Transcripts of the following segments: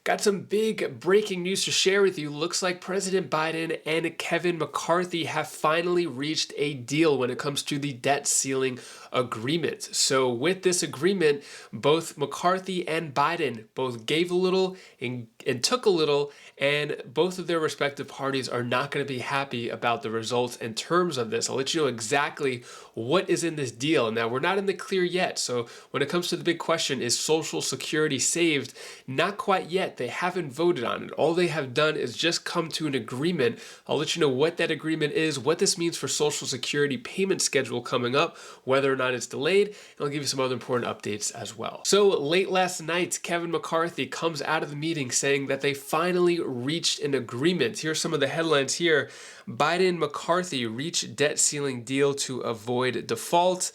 Got some big breaking news to share with you. Looks like President Biden and Kevin McCarthy have finally reached a deal when it comes to the debt ceiling agreement. So with this agreement, both McCarthy and Biden both gave a little and took a little, and both of their respective parties are not going to be happy about the results and terms of this. I'll let you know exactly what is in this deal. Now, we're not in the clear yet. So when it comes to the big question, is Social Security saved? Not quite yet. They haven't voted on it. All they have done is just come to an agreement. I'll let you know what that agreement is, what this means for Social Security payment schedule coming up, whether or not it's delayed, and I'll give you some other important updates as well. So late last night, Kevin McCarthy comes out of the meeting saying that they finally reached an agreement. Here's some of the headlines here. Biden and McCarthy reach debt ceiling deal to avoid default.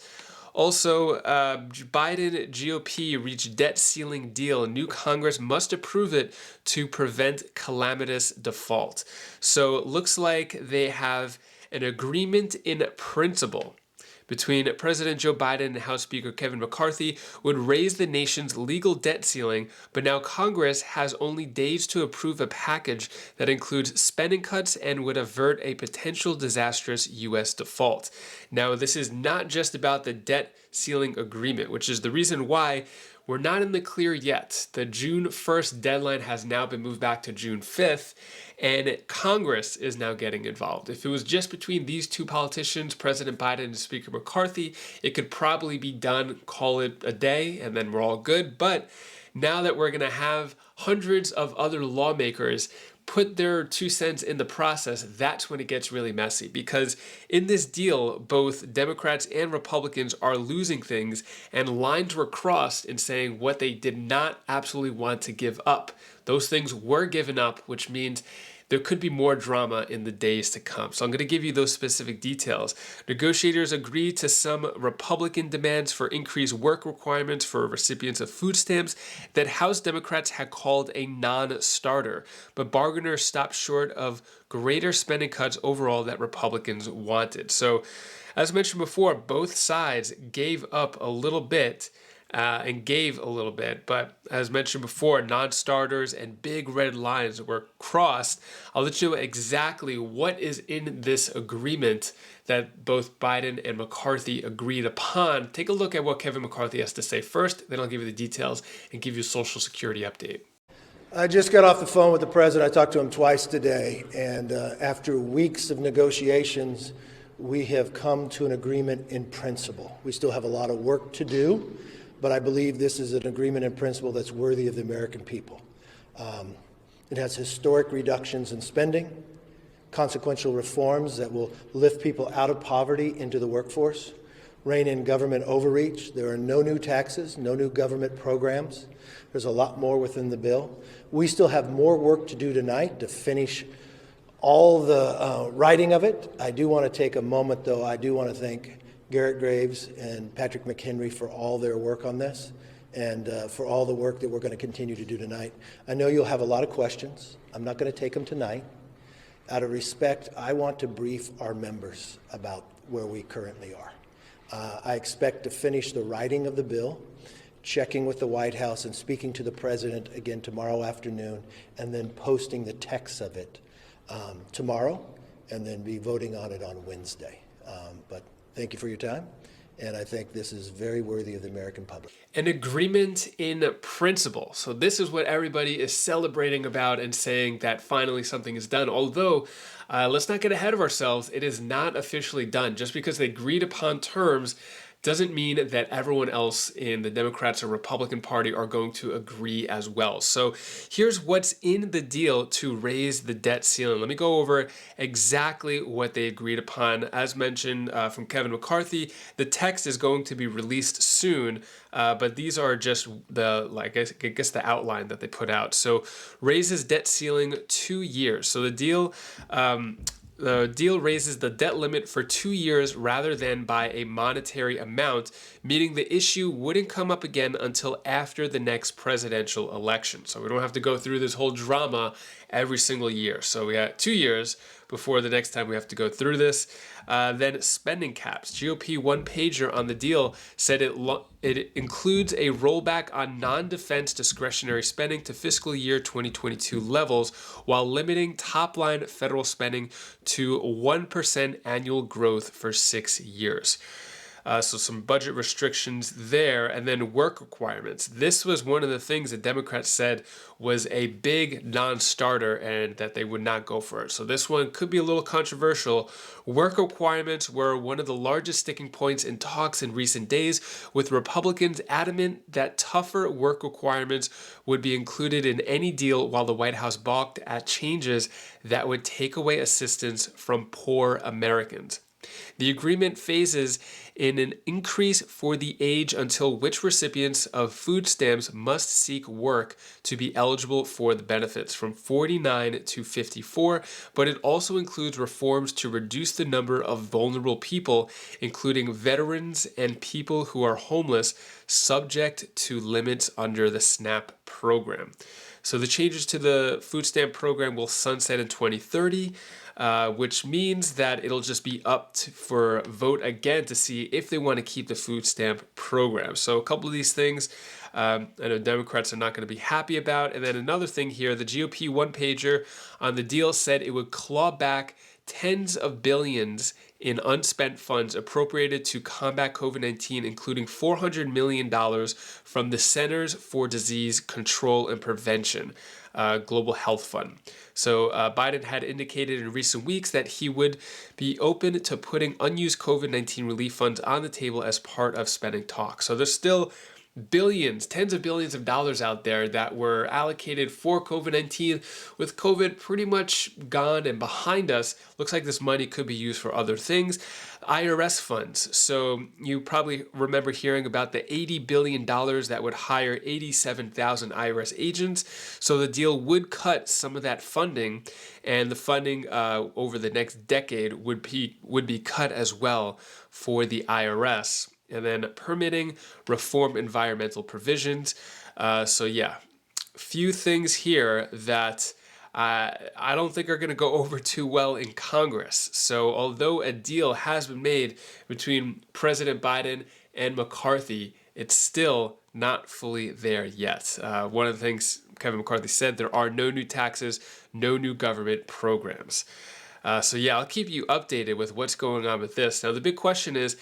Also, Biden GOP reached debt ceiling deal. New Congress must approve it to prevent calamitous default. So it looks like they have an agreement in principle between President Joe Biden and House Speaker Kevin McCarthy would raise the nation's legal debt ceiling, but now Congress has only days to approve a package that includes spending cuts and would avert a potential disastrous U.S. default. Now, this is not just about the debt ceiling agreement, which is the reason why we're not in the clear yet. The June 1st deadline has now been moved back to June 5th, and Congress is now getting involved. If it was just between these two politicians, President Biden and Speaker McCarthy, it could probably be done, call it a day, and then we're all good. But now that we're going to have hundreds of other lawmakers put their 2 cents in the process, that's when it gets really messy. Because in this deal, both Democrats and Republicans are losing things, and lines were crossed in saying what they did not absolutely want to give up. Those things were given up, which means there could be more drama in the days to come. So I'm going to give you those specific details. Negotiators agreed to some Republican demands for increased work requirements for recipients of food stamps that House Democrats had called a non-starter. But bargainers stopped short of greater spending cuts overall that Republicans wanted. So as mentioned before, both sides gave up a little bit and gave a little bit. But as mentioned before, non-starters and big red lines were crossed. I'll let you know exactly what is in this agreement that both Biden and McCarthy agreed upon. Take a look at what Kevin McCarthy has to say first, then I'll give you the details and give you a Social Security update. I just got off the phone with the president. I talked to him twice today, and after weeks of negotiations, we have come to an agreement in principle. We still have a lot of work to do, but I believe this is an agreement in principle that's worthy of the American people. It has historic reductions in spending, consequential reforms that will lift people out of poverty into the workforce, rein in government overreach. There are no new taxes, no new government programs. There's a lot more within the bill. We still have more work to do tonight to finish all the writing of it. I do want to take a moment, though. I do want to thank Garrett Graves and Patrick McHenry for all their work on this and for all the work that we're going to continue to do tonight. I know you'll have a lot of questions. I'm not going to take them tonight. Out of respect, I want to brief our members about where we currently are. I expect to finish the writing of the bill, checking with the White House and speaking to the president again tomorrow afternoon, and then posting the text of it tomorrow, and then be voting on it on Wednesday. But thank you for your time, and I think this is very worthy of the American public. An agreement in principle. So this is what everybody is celebrating about and saying that finally something is done. Although, let's not get ahead of ourselves. It is not officially done. Just because they agreed upon terms doesn't mean that everyone else in the Democrats or Republican Party are going to agree as well. So here's what's in the deal to raise the debt ceiling. Let me go over exactly what they agreed upon. As mentioned from Kevin McCarthy, the text is going to be released soon, but these are just the, I guess the outline that they put out. So raises debt ceiling 2 years. So the deal raises the debt limit for 2 years rather than by a monetary amount, meaning the issue wouldn't come up again until after the next presidential election. So we don't have to go through this whole drama every single year. So we got 2 years before the next time we have to go through this. Then spending caps. GOP one-pager on the deal said it includes a rollback on non-defense discretionary spending to fiscal year 2022 levels while limiting top-line federal spending to 1% annual growth for 6 years. So some budget restrictions there, and then work requirements. This was one of the things that Democrats said was a big non-starter and that they would not go for it. So this one could be a little controversial. Work requirements were one of the largest sticking points in talks in recent days, with Republicans adamant that tougher work requirements would be included in any deal, while the White House balked at changes that would take away assistance from poor Americans. The agreement phases in an increase for the age until which recipients of food stamps must seek work to be eligible for the benefits from 49 to 54, but it also includes reforms to reduce the number of vulnerable people, including veterans and people who are homeless, subject to limits under the SNAP program. So the changes to the food stamp program will sunset in 2030. Which means that it'll just be up for vote again to see if they want to keep the food stamp program. So a couple of these things I know Democrats are not going to be happy about. And then another thing here, the GOP one-pager on the deal said it would claw back tens of billions in unspent funds appropriated to combat COVID-19, including $400 million from the Centers for Disease Control and Prevention, Global Health Fund. So Biden had indicated in recent weeks that he would be open to putting unused COVID-19 relief funds on the table as part of spending talks. So there's still billions, tens of billions of dollars out there that were allocated for COVID-19. With COVID pretty much gone and behind us, looks like this money could be used for other things. IRS funds. So you probably remember hearing about the $80 billion that would hire 87,000 IRS agents. So the deal would cut some of that funding, and the funding over the next decade would be cut as well for the IRS. And then permitting, reform environmental provisions. So yeah, few things here that I don't think are going to go over too well in Congress. So although a deal has been made between President Biden and McCarthy, it's still not fully there yet. One of the things Kevin McCarthy said, there are no new taxes, no new government programs. So yeah, I'll keep you updated with what's going on with this. Now, the big question is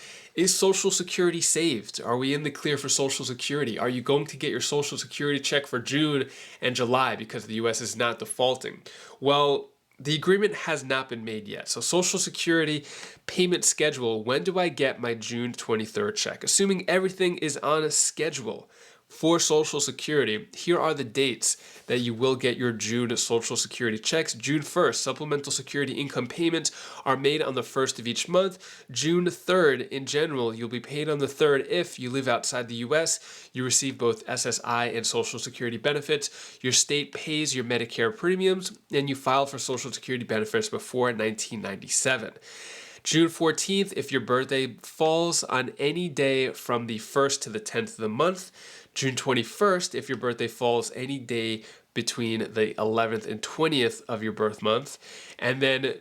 Social Security saved? Are we in the clear for Social Security? Are you going to get your Social Security check for June and July because the U.S. is not defaulting? Well, the agreement has not been made yet. So Social Security payment schedule, when do I get my June 23rd check? Assuming everything is on a schedule for Social Security, here are the dates that you will get your June Social Security checks. June 1st, supplemental security income payments are made on the 1st of each month. June 3rd, in general, you'll be paid on the 3rd if you live outside the U.S. You receive both SSI and Social Security benefits. Your state pays your Medicare premiums, and you file for Social Security benefits before 1997. June 14th, if your birthday falls on any day from the 1st to the 10th of the month. June 21st, if your birthday falls any day between the 11th and 20th of your birth month. And then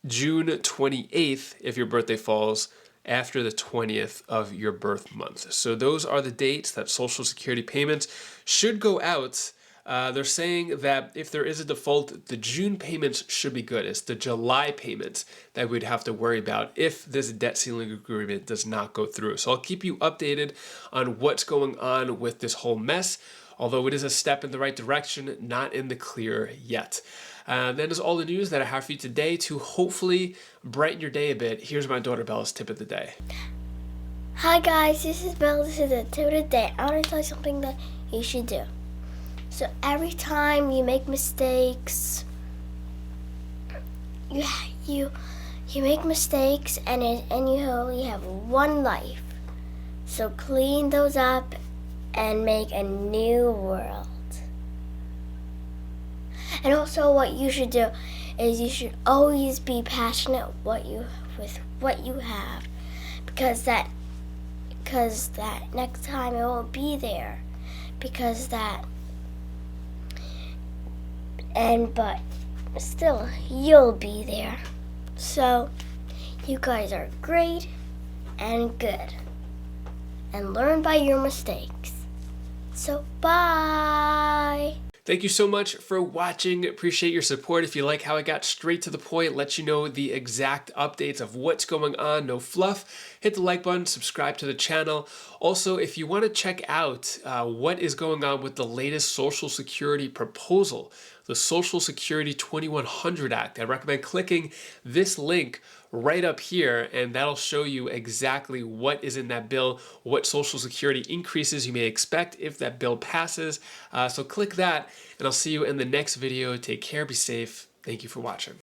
June 28th, if your birthday falls after the 20th of your birth month. So those are the dates that Social Security payments should go out. They're saying that if there is a default, the June payments should be good. It's the July payments that we'd have to worry about if this debt ceiling agreement does not go through. So I'll keep you updated on what's going on with this whole mess, although it is a step in the right direction, not in the clear yet. That is all the news that I have for you today to hopefully brighten your day a bit. Here's my daughter Bella's tip of the day. Hi guys, this is Bella. This is the tip of the day. I want to tell you something that you should do. So every time you make mistakes, you make mistakes, and you only have one life. So clean those up and make a new world. And also, what you should do is you should always be passionate with what you have, because that next time it won't be there, but still, you'll be there. So, you guys are great and good. And learn by your mistakes. So, bye! Thank you so much for watching. Appreciate your support. If you like how I got straight to the point, let you know the exact updates of what's going on, no fluff, hit the like button, subscribe to the channel. Also, if you want to check out what is going on with the latest Social Security proposal, the Social Security 2100 Act, I recommend clicking this link right up here, and that'll show you exactly what is in that bill, what Social Security increases you may expect if that bill passes. So click that, and I'll see you in the next video. Take care, be safe. Thank you for watching.